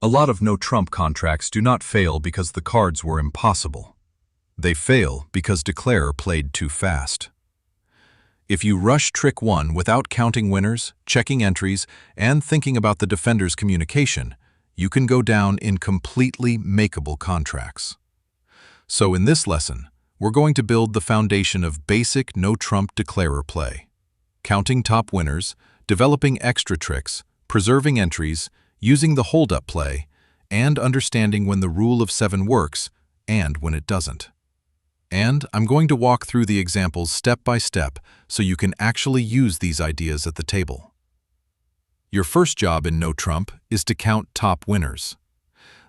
A lot of no-trump contracts do not fail because the cards were impossible. They fail because declarer played too fast. If you rush trick 1 without counting winners, checking entries, and thinking about the defender's communication, you can go down in completely makeable contracts. So in this lesson, we're going to build the foundation of basic no-trump declarer play. Counting top winners, developing extra tricks, preserving entries, using the hold-up play, and understanding when the rule of 7 works and when it doesn't. And I'm going to walk through the examples step by step so you can actually use these ideas at the table. Your first job in No-Trump is to count top winners.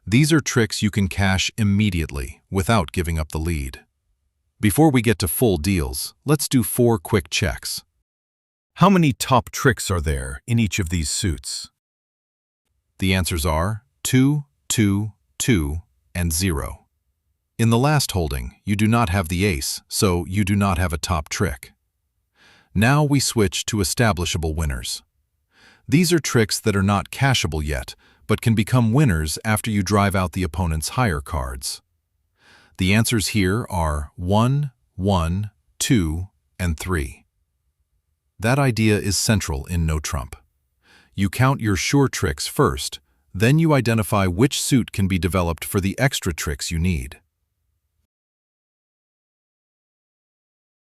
These are tricks you can cash immediately without giving up the lead. Before we get to full deals, let's do 4 quick checks. How many top tricks are there in each of these suits? The answers are 2, 2, 2, and 0. In the last holding, you do not have the ace, so you do not have a top trick. Now we switch to establishable winners. These are tricks that are not cashable yet, but can become winners after you drive out the opponent's higher cards. The answers here are 1, 1, 2, and 3. That idea is central in No-Trump. You count your sure tricks first, then you identify which suit can be developed for the extra tricks you need.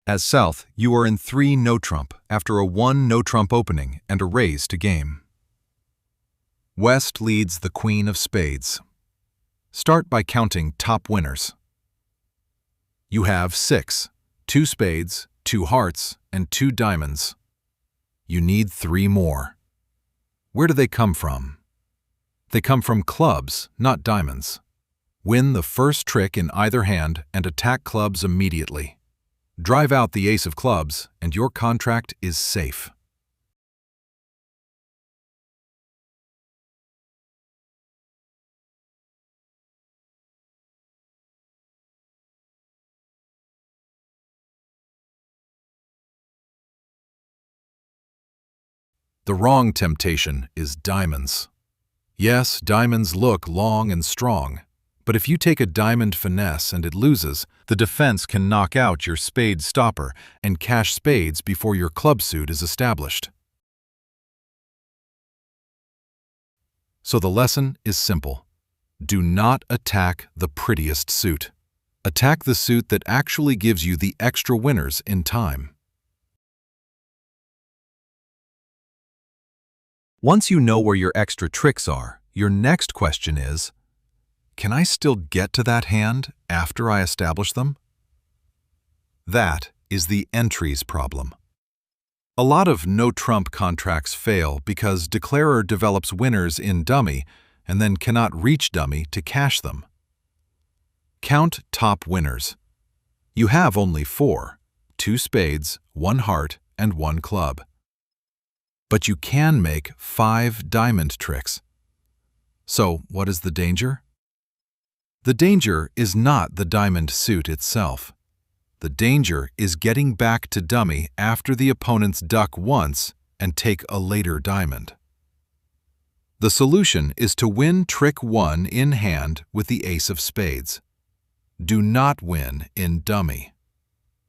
As South, you are in 3 no-trump after a 1 no-trump opening and a raise to game. West leads the Queen of Spades. Start by counting top winners. You have 6, 2 spades, 2 hearts, and 2 diamonds. You need 3 more. Where do they come from? They come from clubs, not diamonds. Win the first trick in either hand and attack clubs immediately. Drive out the ace of clubs, and your contract is safe. The wrong temptation is diamonds. Yes, diamonds look long and strong, but if you take a diamond finesse and it loses, the defense can knock out your spade stopper and cash spades before your club suit is established. So the lesson is simple. Do not attack the prettiest suit. Attack the suit that actually gives you the extra winners in time. Once you know where your extra tricks are, your next question is, can I still get to that hand after I establish them? That is the entries problem. A lot of no-trump contracts fail because declarer develops winners in dummy and then cannot reach dummy to cash them. Count top winners. You have only 4, 2 spades, 1 heart, and 1 club. But you can make 5 diamond tricks. So what is the danger? The danger is not the diamond suit itself. The danger is getting back to dummy after the opponents duck once and take a later diamond. The solution is to win trick 1 in hand with the ace of spades. Do not win in dummy.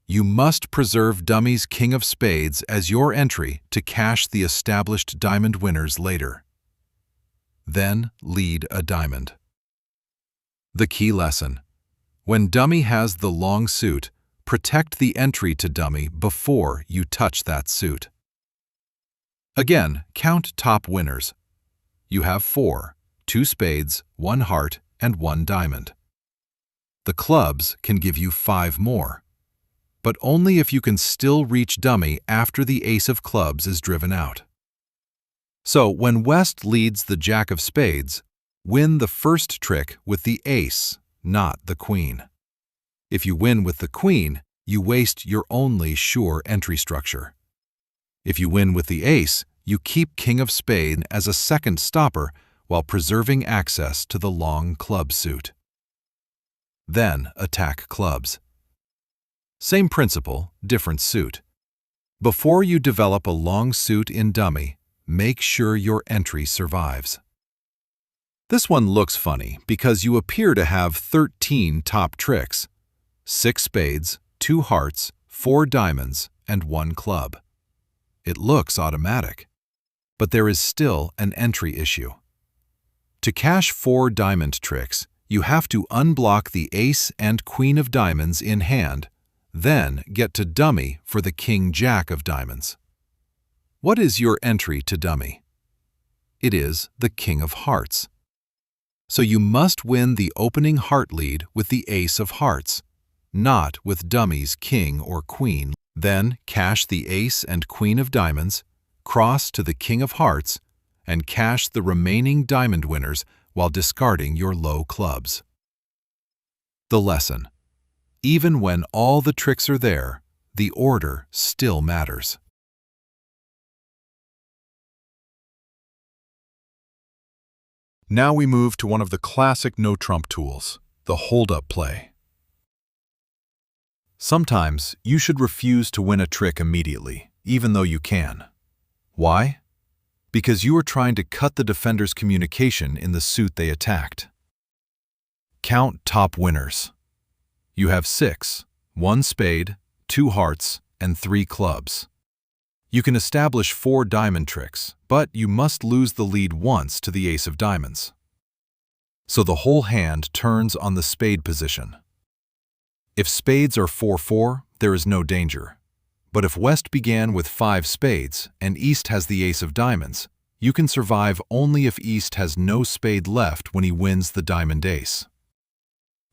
You must preserve dummy's king of spades as your entry to cash the established diamond winners later. Then lead a diamond. The key lesson: when dummy has the long suit, protect the entry to dummy before you touch that suit. Again, count top winners. You have 4, 2 spades, 1 heart, and 1 diamond. The clubs can give you 5 more, but only if you can still reach dummy after the ace of clubs is driven out. So when West leads the jack of spades, win the first trick with the ace, not the queen. If you win with the queen, you waste your only sure entry structure. If you win with the ace, you keep king of spade as a second stopper while preserving access to the long club suit. Then attack clubs. Same principle, different suit. Before you develop a long suit in dummy, make sure your entry survives. This one looks funny because you appear to have 13 top tricks: 6 spades, 2 hearts, 4 diamonds, and 1 club. It looks automatic, but there is still an entry issue. To cash 4 diamond tricks, you have to unblock the ace and queen of diamonds in hand, then get to dummy for the king-jack of diamonds. What is your entry to dummy? It is the king of hearts. So you must win the opening heart lead with the ace of hearts, not with dummy's king or queen. Then cash the ace and queen of diamonds, cross to the king of hearts, and cash the remaining diamond winners while discarding your low clubs. The lesson: even when all the tricks are there, the order still matters. Now we move to one of the classic no-trump tools, the hold-up play. Sometimes you should refuse to win a trick immediately, even though you can. Why? Because you are trying to cut the defender's communication in the suit they attacked. Count top winners. You have 6, 1 spade, 2 hearts, and 3 clubs. You can establish 4 diamond tricks, but you must lose the lead once to the ace of diamonds. So the whole hand turns on the spade position. If spades are 4-4, there is no danger. But if West began with 5 spades and East has the ace of diamonds, you can survive only if East has no spade left when he wins the diamond ace.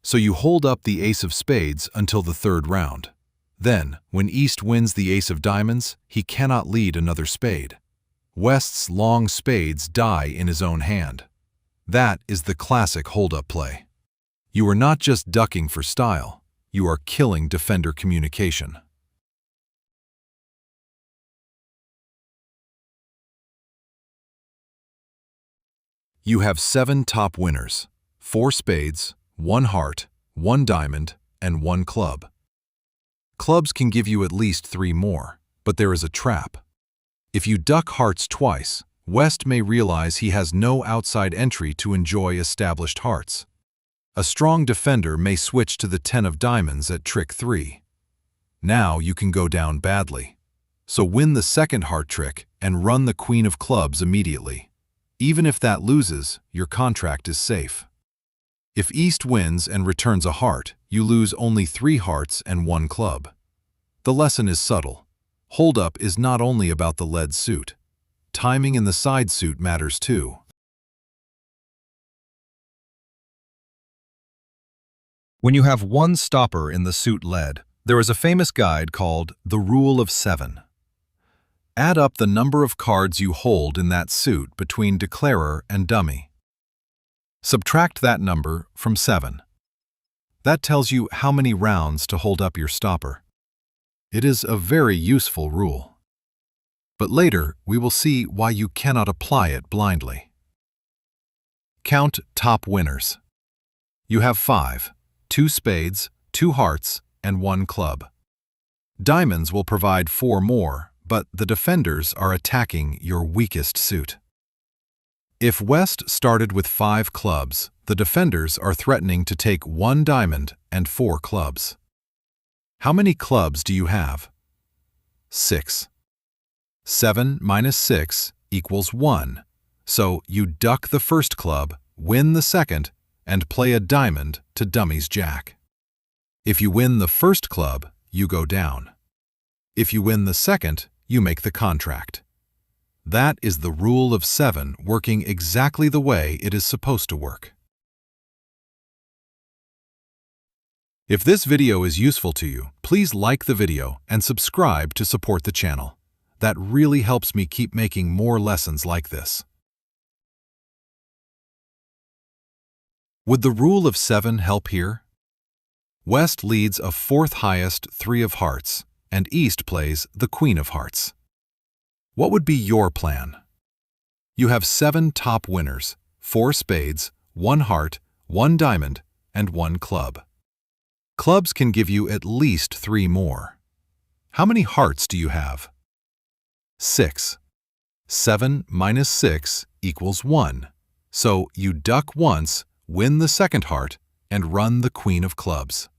So you hold up the ace of spades until the 3rd round. Then, when East wins the ace of diamonds, he cannot lead another spade. West's long spades die in his own hand. That is the classic hold-up play. You are not just ducking for style, you are killing defender communication. You have 7 top winners: 4 spades, 1 heart, 1 diamond, and 1 club. Clubs can give you at least 3 more, but there is a trap. If you duck hearts twice, West may realize he has no outside entry to enjoy established hearts. A strong defender may switch to the 10 of diamonds at trick 3. Now you can go down badly. So win the second heart trick and run the queen of clubs immediately. Even if that loses, your contract is safe. If East wins and returns a heart, you lose only 3 hearts and 1 club. The lesson is subtle. Hold-up is not only about the lead suit. Timing in the side suit matters too. When you have 1 stopper in the suit lead, there is a famous guide called the Rule of 7. Add up the number of cards you hold in that suit between declarer and dummy. Subtract that number from 7. That tells you how many rounds to hold up your stopper. It is a very useful rule. But later, we will see why you cannot apply it blindly. Count top winners. You have 5, 2 spades, 2 hearts, and 1 club. Diamonds will provide 4 more, but the defenders are attacking your weakest suit. If West started with 5 clubs, the defenders are threatening to take 1 diamond and 4 clubs. How many clubs do you have? 6. 7 minus 6 equals 1, so you duck the first club, win the second, and play a diamond to dummy's jack. If you win the first club, you go down. If you win the second, you make the contract. That is the rule of 7 working exactly the way it is supposed to work. If this video is useful to you, please like the video and subscribe to support the channel. That really helps me keep making more lessons like this. Would the rule of 7 help here? West leads a 4th highest 3 of hearts, and East plays the queen of hearts. What would be your plan? You have 7 top winners, 4 spades, 1 heart, 1 diamond, and 1 club. Clubs can give you at least 3 more. How many hearts do you have? 6. 7 minus 6 equals 1, So you duck once, win the second heart, and run the queen of clubs.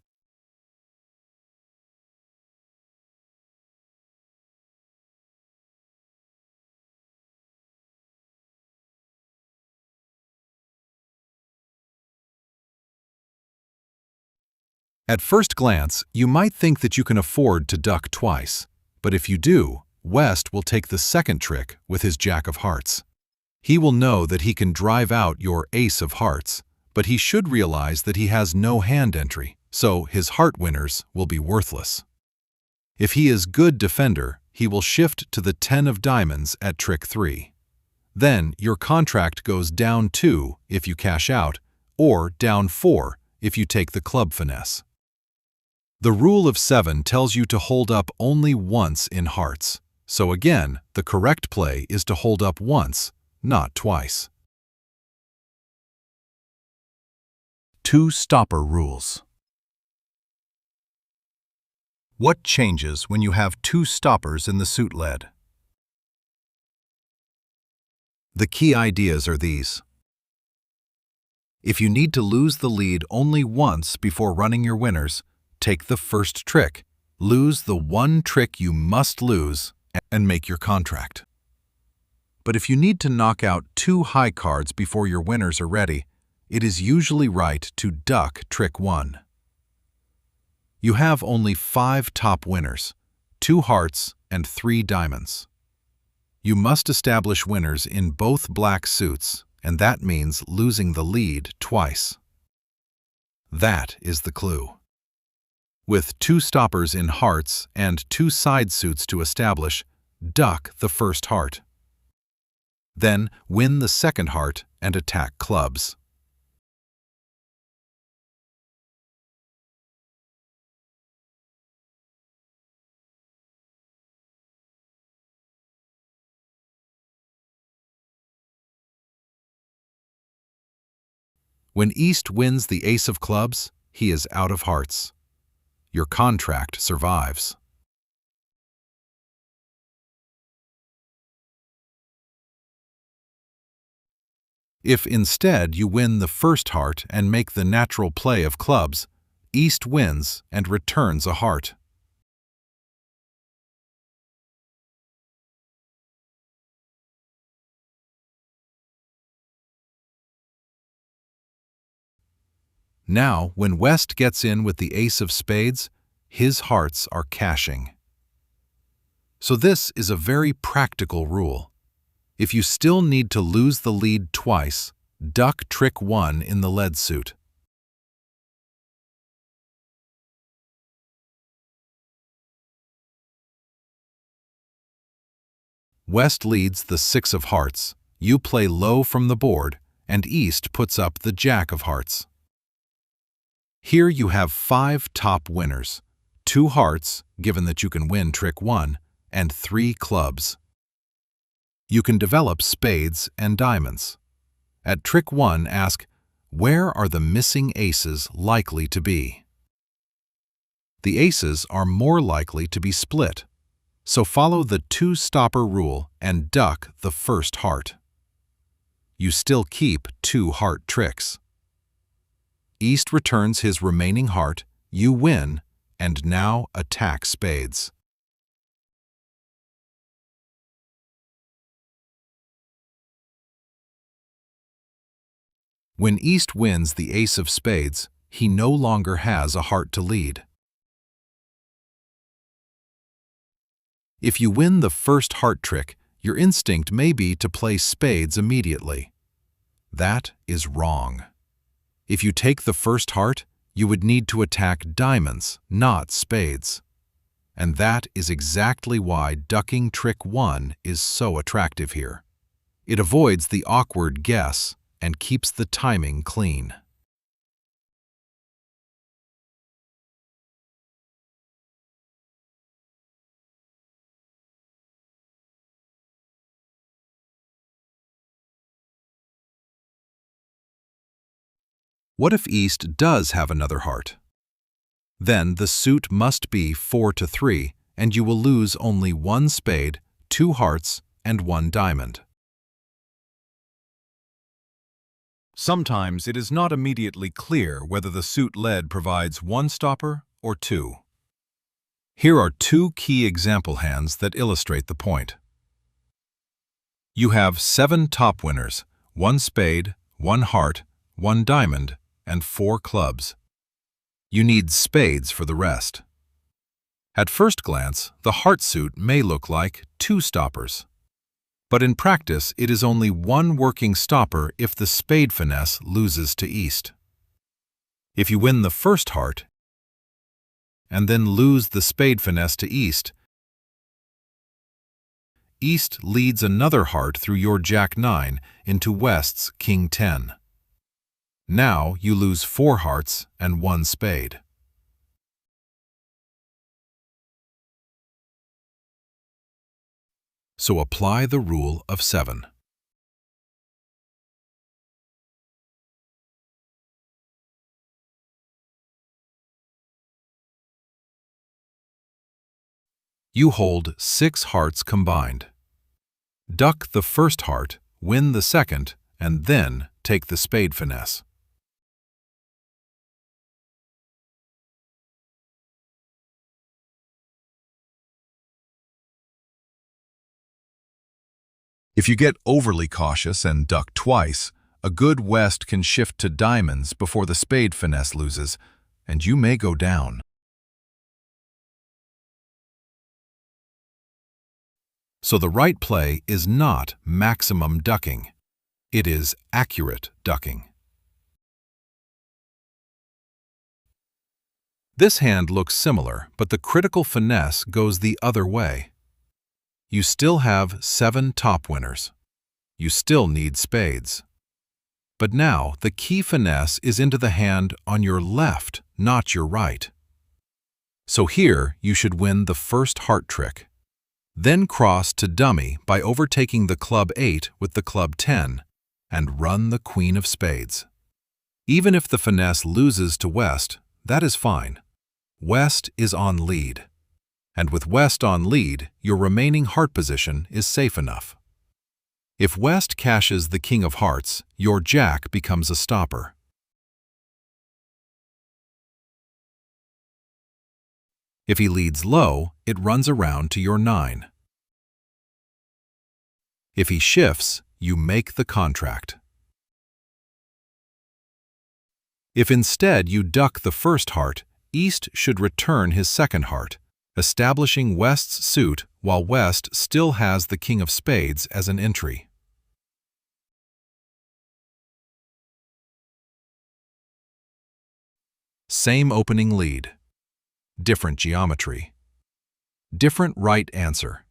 At first glance, you might think that you can afford to duck twice, but if you do, West will take the second trick with his jack of hearts. He will know that he can drive out your ace of hearts, but he should realize that he has no hand entry, so his heart winners will be worthless. If he is good defender, he will shift to the 10 of diamonds at trick 3. Then your contract goes down 2 if you cash out, or down 4 if you take the club finesse. The rule of 7 tells you to hold up only once in hearts, so again, the correct play is to hold up once, not twice. 2 stopper rules. What changes when you have 2 stoppers in the suit lead? The key ideas are these. If you need to lose the lead only once before running your winners, take the first trick, lose the one trick you must lose, and make your contract. But if you need to knock out 2 high cards before your winners are ready, it is usually right to duck trick 1. You have only 5 top winners, 2 hearts and 3 diamonds. You must establish winners in both black suits, and that means losing the lead twice. That is the clue. With 2 stoppers in hearts and 2 side suits to establish, duck the first heart. Then win the second heart and attack clubs. When East wins the ace of clubs, he is out of hearts. Your contract survives. If instead you win the first heart and make the natural play of clubs, East wins and returns a heart. Now, when West gets in with the ace of spades, his hearts are cashing. So this is a very practical rule. If you still need to lose the lead twice, duck trick 1 in the lead suit. West leads the 6 of hearts, you play low from the board, and East puts up the jack of hearts. Here you have 5 top winners, 2 hearts, given that you can win trick 1, and 3 clubs. You can develop spades and diamonds. At trick 1, ask, where are the missing aces likely to be? The aces are more likely to be split, so follow the 2 stopper rule and duck the first heart. You still keep 2 heart tricks. East returns his remaining heart, you win, and now attack spades. When East wins the ace of spades, he no longer has a heart to lead. If you win the first heart trick, your instinct may be to play spades immediately. That is wrong. If you take the first heart, you would need to attack diamonds, not spades. And that is exactly why ducking trick 1 is so attractive here. It avoids the awkward guess and keeps the timing clean. What if East does have another heart? Then the suit must be 4 to 3, and you will lose only 1 spade, 2 hearts, and 1 diamond. Sometimes it is not immediately clear whether the suit lead provides one stopper or two. Here are two key example hands that illustrate the point. You have 7 top winners, 1 spade, 1 heart, 1 diamond, and 4 clubs. You need spades for the rest. At first glance, the heart suit may look like 2 stoppers. But in practice, it is only 1 working stopper if the spade finesse loses to East. If you win the first heart and then lose the spade finesse to East, East leads another heart through your Jack-9 into West's King-10. Now you lose 4 hearts and 1 spade. So apply the rule of 7. You hold 6 hearts combined. Duck the first heart, win the second, and then take the spade finesse. If you get overly cautious and duck twice, a good West can shift to diamonds before the spade finesse loses, and you may go down. So the right play is not maximum ducking. It is accurate ducking. This hand looks similar, but the critical finesse goes the other way. You still have 7 top winners. You still need spades. But now the key finesse is into the hand on your left, not your right. So here you should win the first heart trick. Then cross to dummy by overtaking the club 8 with the club 10 and run the queen of spades. Even if the finesse loses to West, that is fine. West is on lead. And with West on lead, your remaining heart position is safe enough. If West cashes the king of hearts, your Jack becomes a stopper. If he leads low, it runs around to your 9. If he shifts, you make the contract. If instead you duck the first heart, East should return his second heart, establishing West's suit while West still has the king of spades as an entry. Same opening lead. Different geometry. Different right answer.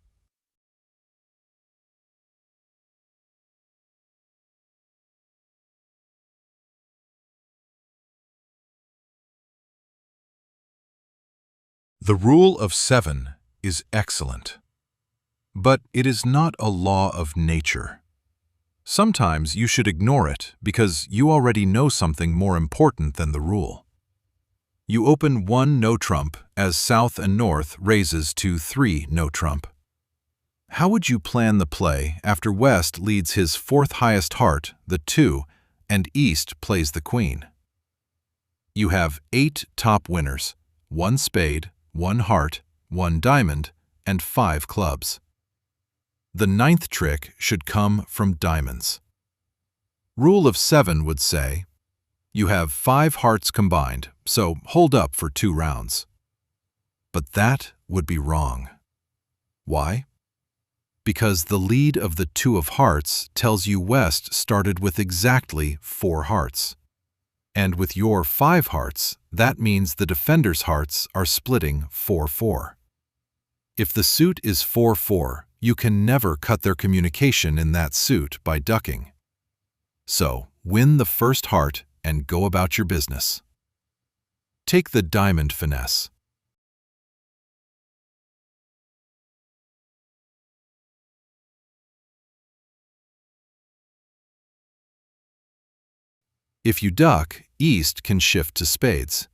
The rule of 7 is excellent, but it is not a law of nature. Sometimes you should ignore it because you already know something more important than the rule. You open 1 no trump as South and North raises to 3 no trump. How would you plan the play after West leads his 4th highest heart, the 2, and East plays the queen? You have 8 top winners, 1 spade, 1 heart, 1 diamond, and 5 clubs. The 9th trick should come from diamonds. Rule of 7 would say, you have 5 hearts combined, so hold up for 2 rounds. But that would be wrong. Why? Because the lead of the 2 of hearts tells you West started with exactly 4 hearts. And with your 5 hearts, that means the defender's hearts are splitting 4-4. If the suit is 4-4, you can never cut their communication in that suit by ducking. So, win the first heart and go about your business. Take the diamond finesse. If you duck, East can shift to spades.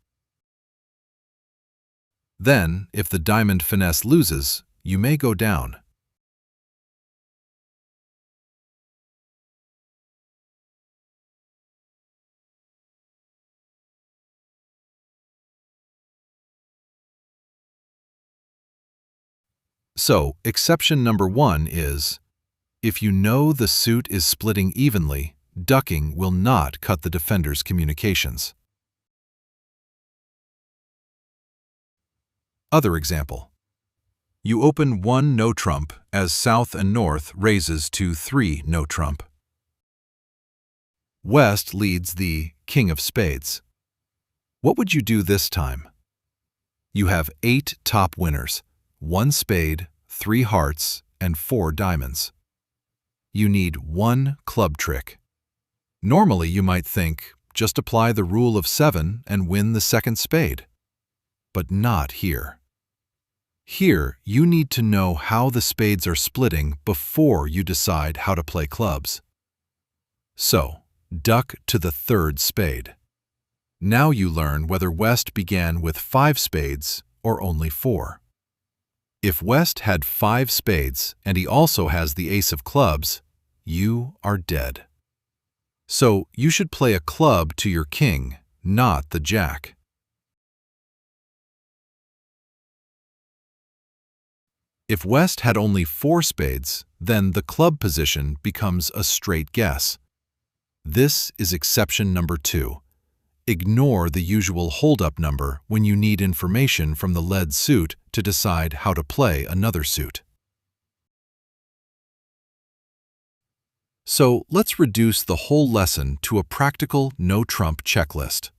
Then, if the diamond finesse loses, you may go down. So, exception number 1 is, if you know the suit is splitting evenly, ducking will not cut the defender's communications. Other example. You open 1 no-trump as South and North raises to 3 no-trump. West leads the King of Spades. What would you do this time? You have 8 top winners, 1 spade, 3 hearts, and 4 diamonds. You need 1 club trick. Normally you might think, just apply the rule of 7 and win the second spade. But not here. Here, you need to know how the spades are splitting before you decide how to play clubs. So, duck to the 3rd spade. Now you learn whether West began with 5 spades or only 4. If West had 5 spades and he also has the ace of clubs, you are dead. So you should play a club to your king, not the jack. If West had only 4 spades, then the club position becomes a straight guess. This is exception number 2. Ignore the usual hold-up number when you need information from the led suit to decide how to play another suit. So let's reduce the whole lesson to a practical no-trump checklist.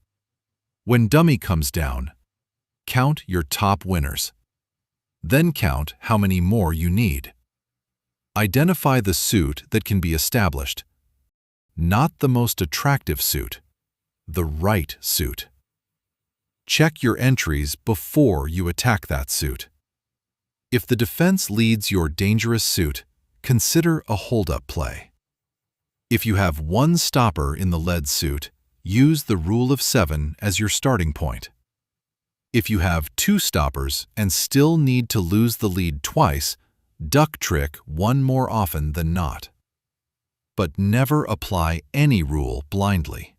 When dummy comes down, count your top winners. Then count how many more you need. Identify the suit that can be established. Not the most attractive suit, the right suit. Check your entries before you attack that suit. If the defense leads your dangerous suit, consider a hold-up play. If you have 1 stopper in the led suit, use the rule of 7 as your starting point. If you have 2 stoppers and still need to lose the lead twice, duck trick 1 more often than not. But never apply any rule blindly.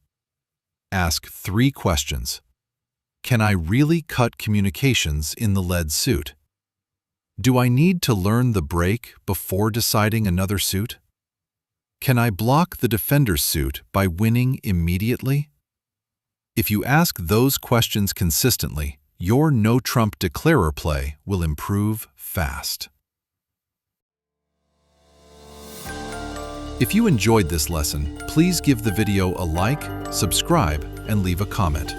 Ask 3 questions. Can I really cut communications in the led suit? Do I need to learn the break before deciding another suit? Can I block the defender's suit by winning immediately? If you ask those questions consistently, your no-trump declarer play will improve fast. If you enjoyed this lesson, please give the video a like, subscribe, and leave a comment.